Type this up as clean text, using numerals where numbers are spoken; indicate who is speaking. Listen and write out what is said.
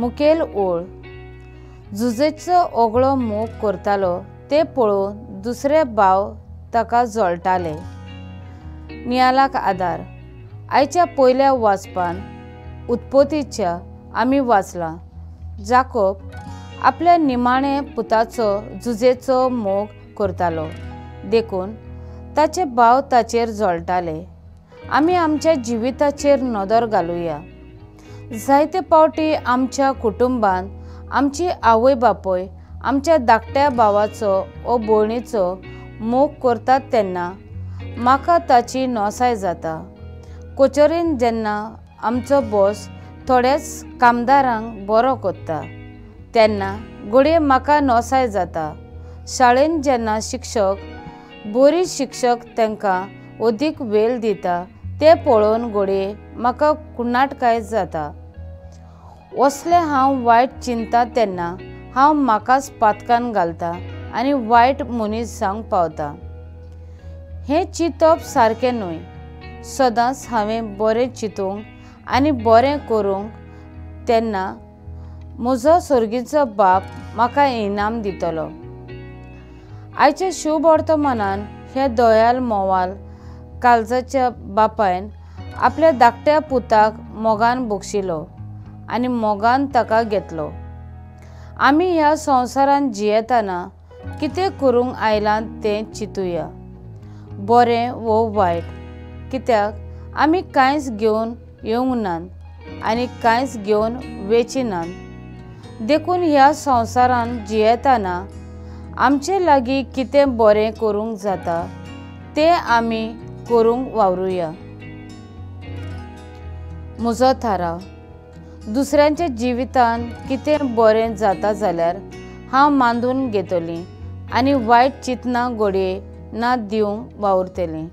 Speaker 1: मुखेल ओळ झुजेचो ओगळो मोग करतालो ते पळोवन दुसरे भाव ताका जोळटाले। नियालाक आदार आयच्या पयल्या वाचपान उत्पत्तीच्या आमी वाचलां जाकोब आपल्या निमाणे पुताचो झुजेचो मोग करतालो देखून ताचे भाव ताचेर जोळटाले। आमी आमच्या जिविताचेर नदर घालुया। जायते फावटी आमच्या कुटुंबान आमची आवय बापूय आमच्या धाकट्या भावाचो वा भयणीचो मोग करतात तेन्ना म्हाका ताची नोसाय जाता। कचेरीन जेन्ना आमचो बॉस थोड्याच कामदारांक बरो कोत्ता तेन्ना घडये म्हाका नोसाय जाता। शाळेन जेन्ना शिक्षक बरी शिक्षक तांकां अदीक वेळ दिता ते पळोवन घडये म्हाका कुणाटकाय जाता। असलें हांव वायट चिंता तेन्ना हांव म्हाकाच पातकान घालता आनी वायट मनीस जावंक पावता। हें चिंतप सारकें न्हय। सदांच हांवें बरें चिंतूंक आनी बरें करूंक तेन्ना म्हजो सर्गीचो बाप म्हाका इनाम दितलो। आयच्या शुभ वर्तमानान हे दयाल मोवाल काळजाच्या बापायन आपल्या धाकट्या पुताक मोगान बक्षिलो आनी मोगान ताका घेतलो। आमी ह्या संवसारान जियेतना कितें करूंक आयलां तें चिंतुया, बरें वो वायट, कित्याक आमी कांयच घेवन येवंक नात आनी कांयच घेवन वेचिनात। देखून ह्या संवसारान जियेतना आमचे लागीं कितें बरें करूंक जाता तें आमी करूंक वावरुया। म्हजो थाराव दुसऱ्यांच्या जिवितान कितें बरें जाता जाल्यार हांव मांडून घेतलीं आनी वायट चिंतना घडये ना दिवंक वावुरतलीं।